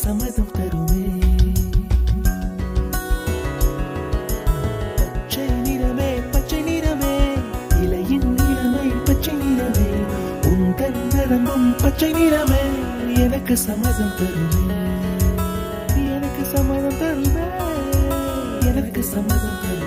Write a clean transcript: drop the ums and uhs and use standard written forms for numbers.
சம்மதம் தருமே. பச்சை நிறமே பச்சை நிறமே, இலையின் நிறமை பச்சை நிறமே, உந்தன் நிறமும் பச்சை நிறமே, எனக்கு சம்மதம் தருமே, எனக்கு சம்மதம் தருமே, எனக்கு சம்மதம் தருமே.